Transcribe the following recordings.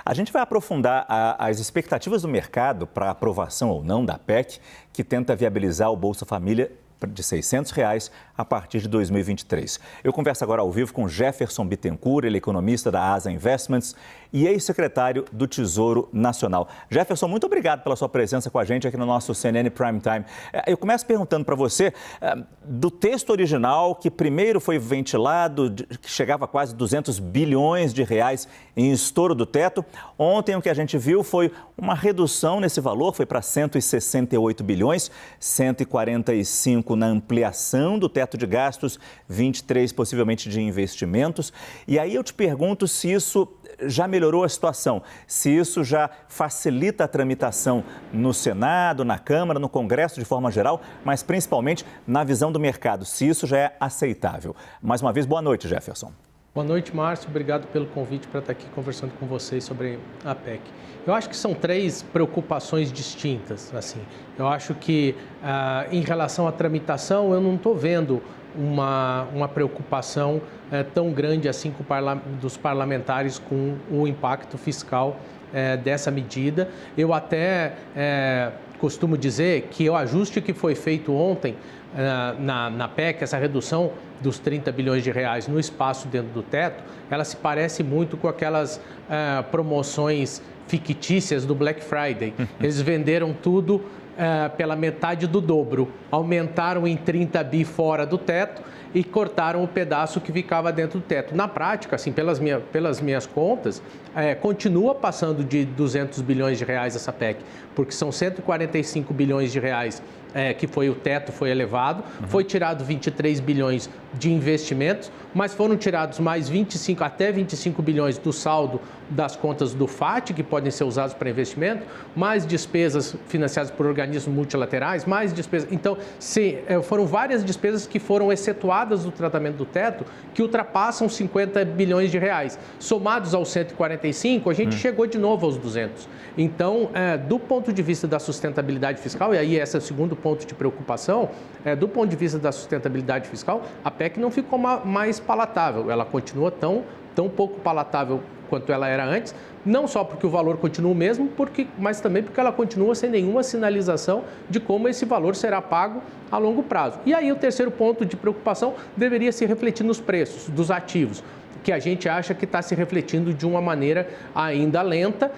A gente vai aprofundar as expectativas do mercado para aprovação ou não da PEC, que tenta viabilizar o Bolsa Família de R$ 600 a partir de 2023. Eu converso agora ao vivo com Jefferson Bittencourt, ele é economista da Asa Investments e ex-secretário do Tesouro Nacional. Jefferson, muito obrigado pela sua presença com a gente aqui no nosso CNN Prime Time. Eu começo perguntando para você do texto original que primeiro foi ventilado, que chegava a quase 200 bilhões de reais em estouro do teto. Ontem o que a gente viu foi uma redução nesse valor, foi para 168 bilhões, 145 na ampliação do teto de gastos, 23 possivelmente de investimentos. E aí eu te pergunto se isso já melhorou a situação, se isso já facilita a tramitação no Senado, na Câmara, no Congresso de forma geral, mas principalmente na visão do mercado, se isso já é aceitável. Mais uma vez, boa noite, Jefferson. Boa noite, Márcio. Obrigado pelo convite para estar aqui conversando com vocês sobre a PEC. Eu acho que são três preocupações distintas. Assim. Eu acho que, em relação à tramitação, eu não estou vendo uma preocupação tão grande assim dos parlamentares com o impacto fiscal dessa medida. Eu até costumo dizer que o ajuste que foi feito ontem na PEC, essa redução dos 30 bilhões de reais no espaço dentro do teto, ela se parece muito com aquelas promoções fictícias do Black Friday. Eles venderam tudo pela metade do dobro, aumentaram em 30 bi fora do teto e cortaram o pedaço que ficava dentro do teto. Na prática, assim, pelas minhas contas, continua passando de 200 bilhões de reais essa PEC, porque são 145 bilhões de reais que foi o teto, foi elevado, foi tirado 23 bilhões de investimentos, mas foram tirados mais até 25 bilhões do saldo das contas do FAT, que podem ser usados para investimento, mais despesas financiadas por organismos multilaterais, mais despesas. Então, foram várias despesas que foram excetuadas do tratamento do teto, que ultrapassam 50 bilhões de reais. Somados aos 145, a gente chegou de novo aos 200. Então, do ponto de vista da sustentabilidade fiscal, e aí esse é o segundo ponto de preocupação, do ponto de vista da sustentabilidade fiscal, a PEC não ficou mais palatável, ela continua tão pouco palatável quanto ela era antes, não só porque o valor continua o mesmo, mas também porque ela continua sem nenhuma sinalização de como esse valor será pago a longo prazo. E aí o terceiro ponto de preocupação deveria se refletir nos preços dos ativos, que a gente acha que está se refletindo de uma maneira ainda lenta,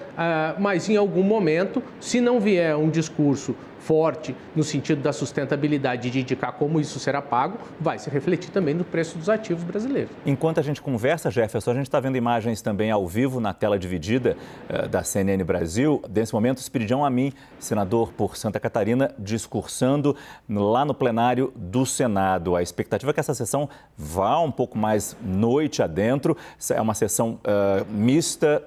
mas em algum momento, se não vier um discurso forte no sentido da sustentabilidade de indicar como isso será pago, vai se refletir também no preço dos ativos brasileiros. Enquanto a gente conversa, Jefferson, a gente está vendo imagens também ao vivo na tela dividida da CNN Brasil. Nesse momento, Espiridião Amin, senador por Santa Catarina, discursando lá no plenário do Senado. A expectativa é que essa sessão vá um pouco mais noite adentro. É uma sessão mista,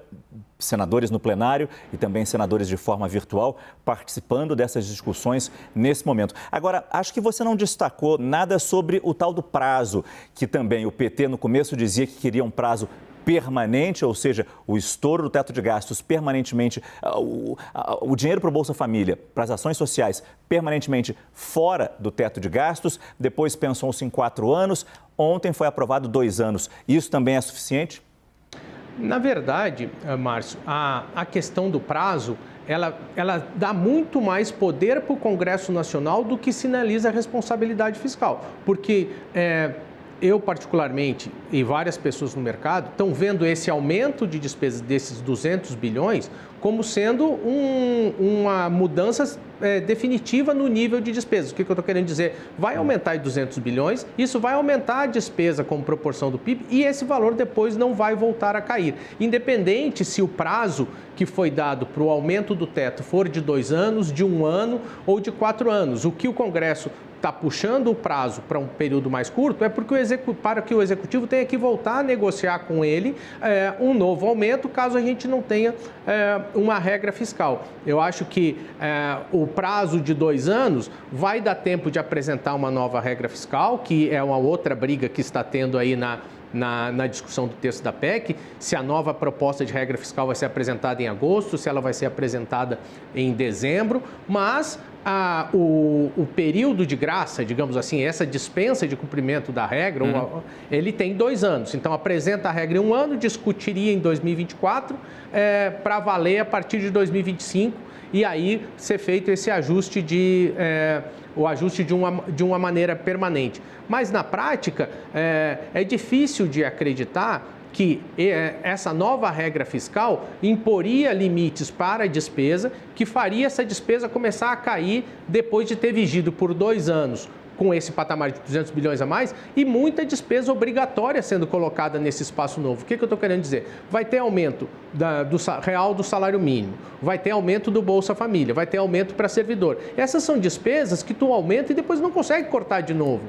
senadores no plenário e também senadores de forma virtual participando dessas discussões nesse momento. Agora, acho que você não destacou nada sobre o tal do prazo, que também o PT no começo dizia que queria um prazo permanente, ou seja, o estouro do teto de gastos permanentemente, o dinheiro para o Bolsa Família, para as ações sociais, permanentemente fora do teto de gastos. Depois pensou-se em 4 anos, ontem foi aprovado 2 anos. Isso também é suficiente? Na verdade, Márcio, a questão do prazo, ela dá muito mais poder para o Congresso Nacional do que sinaliza a responsabilidade fiscal. Porque eu, particularmente, e várias pessoas no mercado, estão vendo esse aumento de despesas desses 200 bilhões como sendo uma mudança definitiva no nível de despesas. O que eu estou querendo dizer? Vai aumentar em 200 bilhões, isso vai aumentar a despesa como proporção do PIB e esse valor depois não vai voltar a cair. Independente se o prazo que foi dado para o aumento do teto for de 2 anos, de 1 ano ou de 4 anos. O que o Congresso está puxando o prazo para um período mais curto é para que o Executivo tenha que voltar a negociar com ele um novo aumento, caso a gente não tenha uma regra fiscal. Eu acho que o prazo de 2 anos vai dar tempo de apresentar uma nova regra fiscal, que é uma outra briga que está tendo aí na discussão do texto da PEC, se a nova proposta de regra fiscal vai ser apresentada em agosto, se ela vai ser apresentada em dezembro, mas o período de graça, digamos assim, essa dispensa de cumprimento da regra, ele tem 2 anos. Então, apresenta a regra em 1 ano, discutiria em 2024, para valer a partir de 2025, e aí ser feito esse ajuste o ajuste de uma maneira permanente. Mas, na prática, é difícil de acreditar que essa nova regra fiscal imporia limites para a despesa, que faria essa despesa começar a cair depois de ter vigido por 2 anos com esse patamar de 200 bilhões a mais e muita despesa obrigatória sendo colocada nesse espaço novo. O que eu estou querendo dizer? Vai ter aumento do real do salário mínimo, vai ter aumento do Bolsa Família, vai ter aumento para servidor. Essas são despesas que tu aumenta e depois não consegue cortar de novo,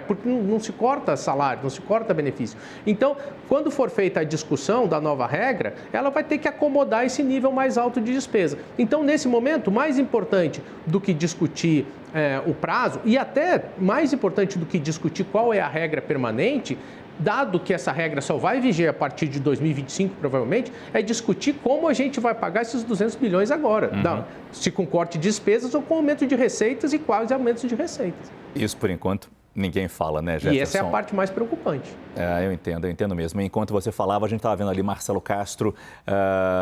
porque não se corta salário, não se corta benefício. Então, quando for feita a discussão da nova regra, ela vai ter que acomodar esse nível mais alto de despesa. Então, nesse momento, mais importante do que discutir o prazo e até mais importante do que discutir qual é a regra permanente, dado que essa regra só vai viger a partir de 2025, provavelmente, é discutir como a gente vai pagar esses 200 bilhões agora. Se com corte de despesas ou com aumento de receitas e quais aumentos de receitas. Isso, por enquanto, ninguém fala, né, Jefferson? E essa é a parte mais preocupante. Eu entendo mesmo. Enquanto você falava, a gente estava vendo ali Marcelo Castro,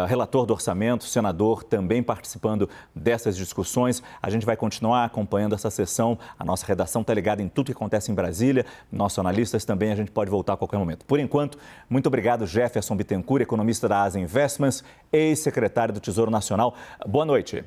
relator do orçamento, senador, também participando dessas discussões. A gente vai continuar acompanhando essa sessão. A nossa redação está ligada em tudo que acontece em Brasília. Nossos analistas também, a gente pode voltar a qualquer momento. Por enquanto, muito obrigado, Jefferson Bittencourt, economista da Asa Investments, ex-secretário do Tesouro Nacional. Boa noite.